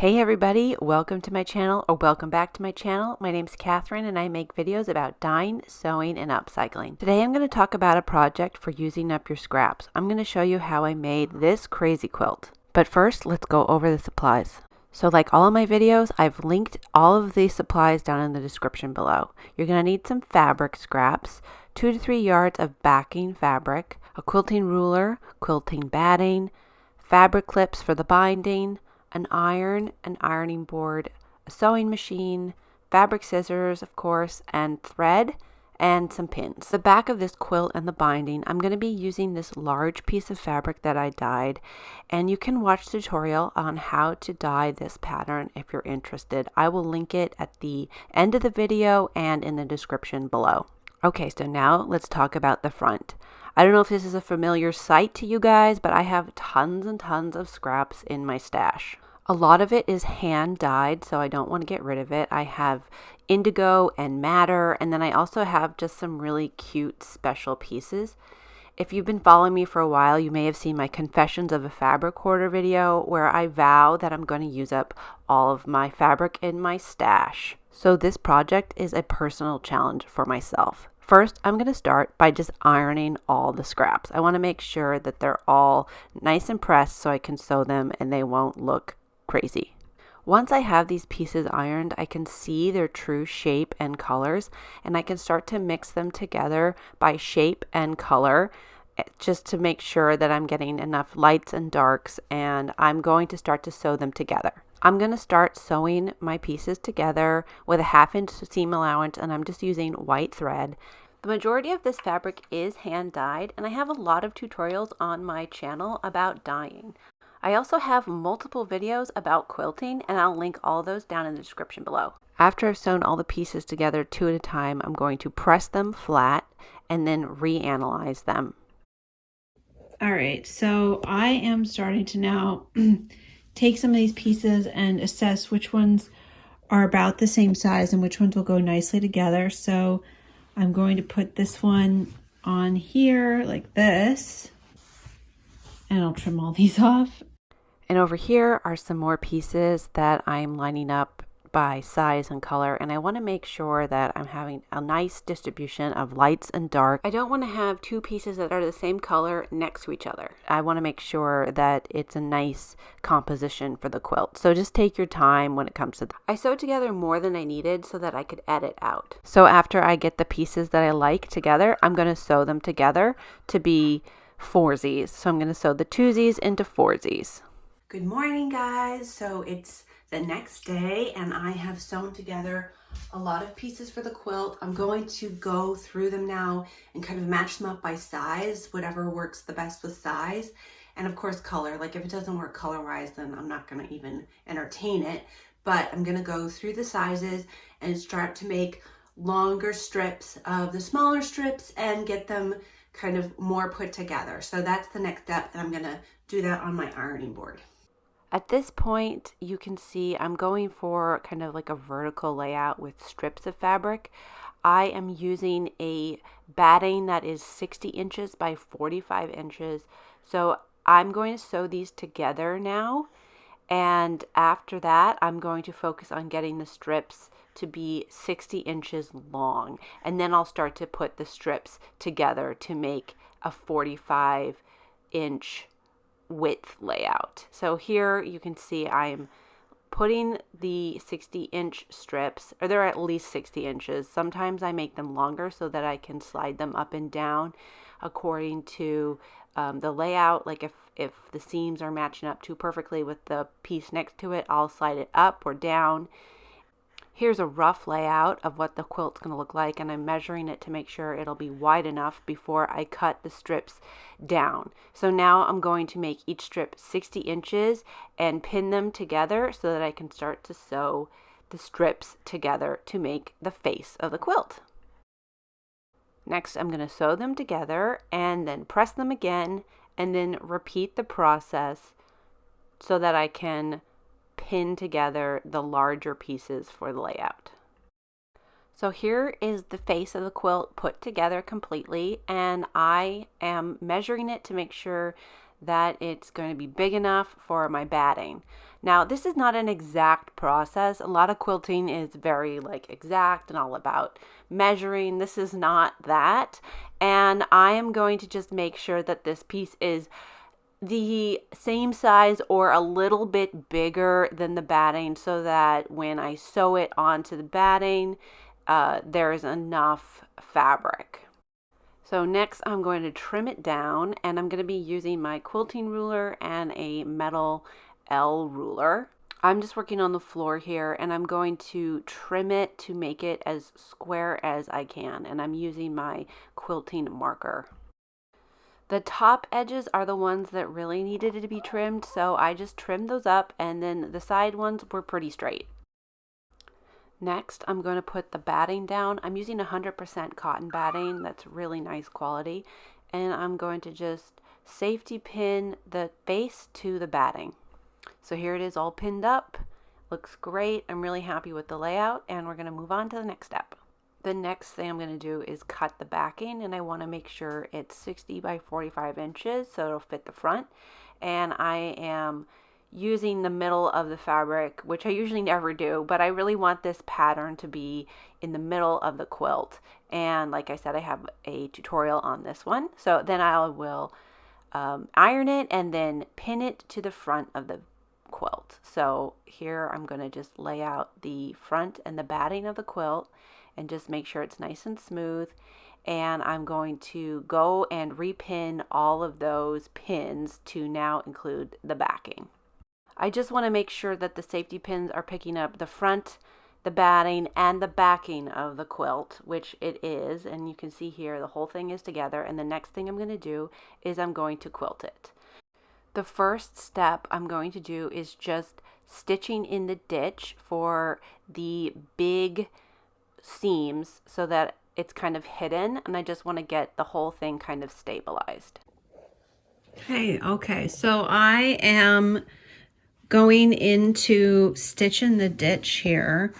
Hey everybody, welcome to my channel, or welcome back to my channel. My name's Catherine and I make videos about dyeing, sewing, and upcycling. Today I'm going to talk about a project for using up your scraps. I'm going to show you how I made this crazy quilt. But first, let's go over the supplies. So like all of my videos, I've linked all of the supplies down in the description below. You're going to need some fabric scraps, 2 to 3 yards of backing fabric, a quilting ruler, quilting batting, fabric clips for the binding, an iron, an ironing board, a sewing machine, fabric scissors, of course, and thread, and some pins. The back of this quilt and the binding, I'm going to be using this large piece of fabric that I dyed, and you can watch the tutorial on how to dye this pattern if you're interested. I will link it at the end of the video and in the description below. Okay, so now let's talk about the front. I don't know if this is a familiar sight to you guys, but I have tons and tons of scraps in my stash. A lot of it is hand dyed, so I don't want to get rid of it. I have indigo and madder, and then I also have just some really cute special pieces. If you've been following me for a while, you may have seen my Confessions of a Fabric Hoarder video where I vow that I'm going to use up all of my fabric in my stash. So this project is a personal challenge for myself. First, I'm going to start by just ironing all the scraps. I want to make sure that they're all nice and pressed so I can sew them and they won't look crazy. Once I have these pieces ironed, I can see their true shape and colors, and I can start to mix them together by shape and color just to make sure that I'm getting enough lights and darks, and I'm going to start to sew them together. I'm going to start sewing my pieces together with a 1/2 inch seam allowance, and I'm just using white thread. The majority of this fabric is hand dyed, and I have a lot of tutorials on my channel about dyeing. I also have multiple videos about quilting, and I'll link all those down in the description below. After I've sewn all the pieces together 2 at a time, I'm going to press them flat and then reanalyze them. All right, so I am starting to now take some of these pieces and assess which ones are about the same size and which ones will go nicely together. So I'm going to put this one on here like this, and I'll trim all these off. And over here are some more pieces that I'm lining up by size and color, and I want to make sure that I'm having a nice distribution of lights and dark. I don't want to have 2 pieces that are the same color next to each other. I want to make sure that it's a nice composition for the quilt. So just take your time when it comes to that. I sewed together more than I needed so that I could edit out. So after I get the pieces that I like together, I'm going to sew them together to be foursies. So I'm going to sew the twosies into foursies. Good morning, guys. So it's the next day and I have sewn together a lot of pieces for the quilt. I'm going to go through them now and kind of match them up by size, whatever works the best with size. And of course color, like if it doesn't work color-wise, then I'm not gonna even entertain it. But I'm gonna go through the sizes and start to make longer strips of the smaller strips and get them kind of more put together. So that's the next step, and I'm gonna do that on my ironing board. At this point, you can see I'm going for kind of like a vertical layout with strips of fabric. I am using a batting that is 60 inches by 45 inches. So I'm going to sew these together now. And after that, I'm going to focus on getting the strips to be 60 inches long. And then I'll start to put the strips together to make a 45-inch width layout. So here you can see I'm putting the 60-inch strips, or they're at least 60 inches. Sometimes I make them longer so that I can slide them up and down according to the layout. Like if the seams are matching up too perfectly with the piece next to it, I'll slide it up or down. Here's a rough layout of what the quilt's going to look like, and I'm measuring it to make sure it'll be wide enough before I cut the strips down. So now I'm going to make each strip 60 inches and pin them together so that I can start to sew the strips together to make the face of the quilt. Next, I'm going to sew them together and then press them again and then repeat the process so that I can pin together the larger pieces for the layout. So here is the face of the quilt put together completely, and I am measuring it to make sure that it's going to be big enough for my batting. Now, this is not an exact process. A lot of quilting is very like exact and all about measuring. This is not that. And I am going to just make sure that this piece is the same size or a little bit bigger than the batting so that when I sew it onto the batting, there's enough fabric. So next I'm going to trim it down, and I'm going to be using my quilting ruler and a metal L ruler. I'm just working on the floor here, and I'm going to trim it to make it as square as I can, and I'm using my quilting marker. The top edges are the ones that really needed to be trimmed, so I just trimmed those up, and then the side ones were pretty straight. Next, I'm going to put the batting down. I'm using 100% cotton batting. That's really nice quality. And I'm going to just safety pin the base to the batting. So here it is all pinned up. Looks great. I'm really happy with the layout, and we're going to move on to the next step. The next thing I'm going to do is cut the backing, and I want to make sure it's 60 by 45 inches so it'll fit the front. And I am using the middle of the fabric, which I usually never do, but I really want this pattern to be in the middle of the quilt. And like I said, I have a tutorial on this one. So then I will iron it and then pin it to the front of the quilt. So here I'm going to just lay out the front and the batting of the quilt and just make sure it's nice and smooth. And I'm going to go and repin all of those pins to now include the backing. I just want to make sure that the safety pins are picking up the front, the batting, and the backing of the quilt, which it is. And you can see here the whole thing is together. And the next thing I'm going to do is I'm going to quilt it. The first step I'm going to do is just stitching in the ditch for the big seams so that it's kind of hidden. And I just want to get the whole thing kind of stabilized. Okay, so I am going into stitching the ditch here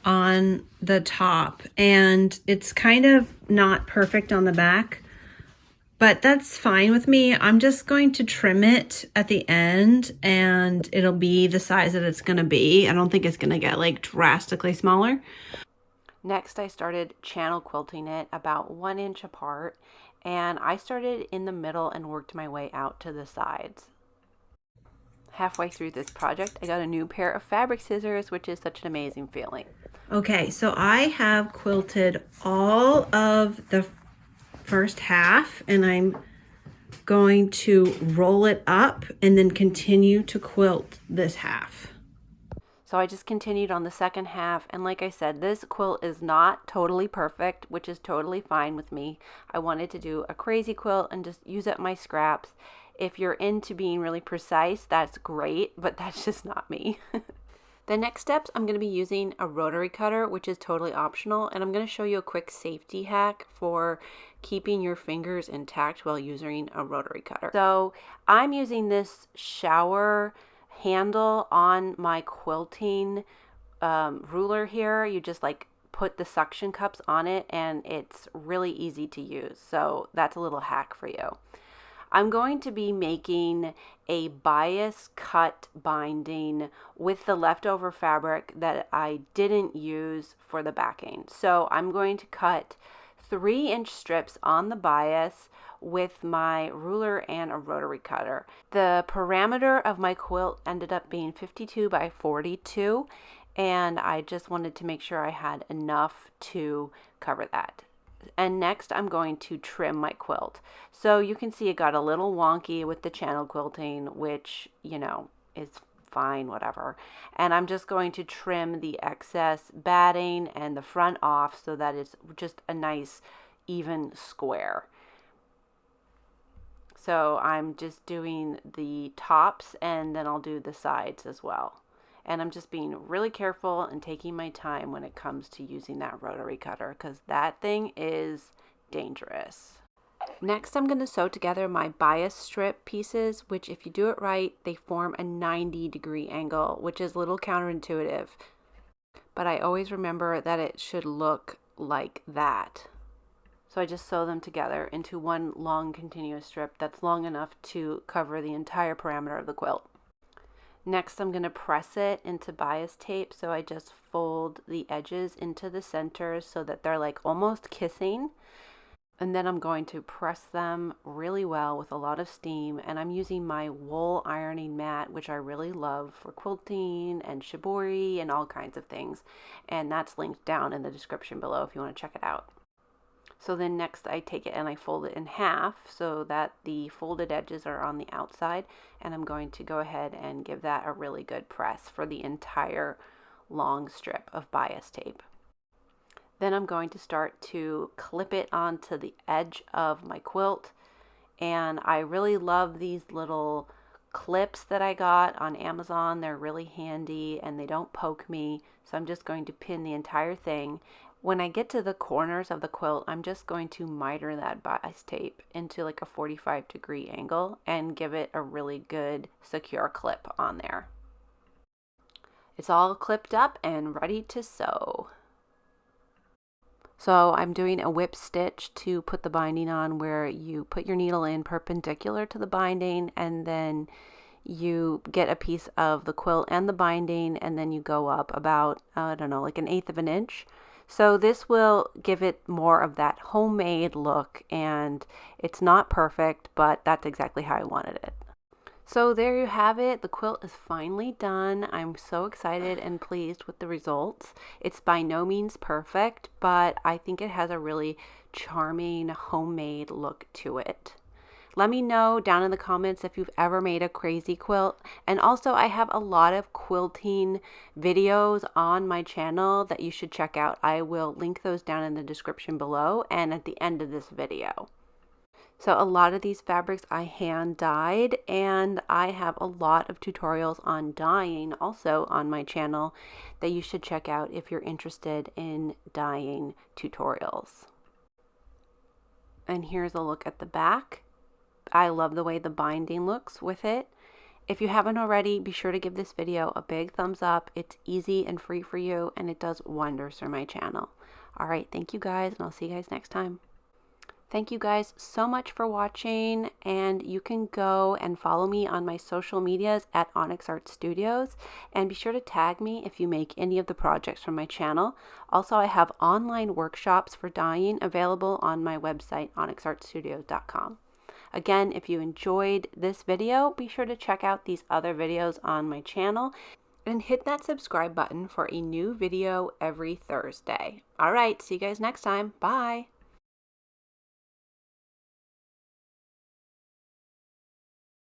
on the top, and it's kind of not perfect on the back, but that's fine with me. I'm just going to trim it at the end, and it'll be the size that it's going to be. I don't think it's going to get like drastically smaller. Next, I started channel quilting it about 1 inch apart, and I started in the middle and worked my way out to the sides. Halfway through this project, I got a new pair of fabric scissors, which is such an amazing feeling. Okay, so I have quilted all of the first half, and I'm going to roll it up and then continue to quilt this half. So I just continued on the second half, and like I said, this quilt is not totally perfect, which is totally fine with me. I wanted to do a crazy quilt and just use up my scraps. If you're into being really precise, that's great, but that's just not me. The next steps, I'm going to be using a rotary cutter, which is totally optional, and I'm going to show you a quick safety hack for keeping your fingers intact while using a rotary cutter. So I'm using this shower handle on my quilting ruler here. You just like put the suction cups on it, and it's really easy to use. So that's a little hack for you. I'm going to be making a bias cut binding with the leftover fabric that I didn't use for the backing. So I'm going to cut 3-inch strips on the bias with my ruler and a rotary cutter. The parameter of my quilt ended up being 52 by 42, and I just wanted to make sure I had enough to cover that. And next I'm going to trim my quilt. So you can see it got a little wonky with the channel quilting, which, you know, is fine, whatever. And I'm just going to trim the excess batting and the front off so that it's just a nice even square. So I'm just doing the tops, and then I'll do the sides as well. And I'm just being really careful and taking my time when it comes to using that rotary cutter, because that thing is dangerous. Next, I'm going to sew together my bias strip pieces, which if you do it right, they form a 90-degree angle, which is a little counterintuitive. But I always remember that it should look like that. So I just sew them together into one long continuous strip that's long enough to cover the entire parameter of the quilt. Next, I'm going to press it into bias tape, so I just fold the edges into the center so that they're like almost kissing. And then I'm going to press them really well with a lot of steam, and I'm using my wool ironing mat, which I really love for quilting and shibori and all kinds of things. And that's linked down in the description below if you want to check it out. So then next I take it and I fold it in half so that the folded edges are on the outside, and I'm going to go ahead and give that a really good press for the entire long strip of bias tape. Then I'm going to start to clip it onto the edge of my quilt, and I really love these little clips that I got on Amazon. They're really handy and they don't poke me, so I'm just going to pin the entire thing. When I get to the corners of the quilt, I'm just going to miter that bias tape into like a 45-degree angle and give it a really good secure clip on there. It's all clipped up and ready to sew. So I'm doing a whip stitch to put the binding on, where you put your needle in perpendicular to the binding, and then you get a piece of the quilt and the binding, and then you go up about, I don't know, like 1/8 of an inch. So this will give it more of that homemade look, and it's not perfect, but that's exactly how I wanted it. So there you have it. The quilt is finally done. I'm so excited and pleased with the results. It's by no means perfect, but I think it has a really charming homemade look to it. Let me know down in the comments if you've ever made a crazy quilt. And also, I have a lot of quilting videos on my channel that you should check out. I will link those down in the description below and at the end of this video. So a lot of these fabrics I hand dyed, and I have a lot of tutorials on dyeing also on my channel that you should check out if you're interested in dyeing tutorials. And here's a look at the back. I love the way the binding looks with it. If you haven't already, be sure to give this video a big thumbs up. It's easy and free for you, and it does wonders for my channel. All right, thank you guys, and I'll see you guys next time. Thank you guys so much for watching, and you can go and follow me on my social medias at Onyx Art Studios, and be sure to tag me if you make any of the projects from my channel. Also, I have online workshops for dyeing available on my website, onyxartstudios.com. Again, if you enjoyed this video, be sure to check out these other videos on my channel and hit that subscribe button for a new video every Thursday. All right, see you guys next time. Bye.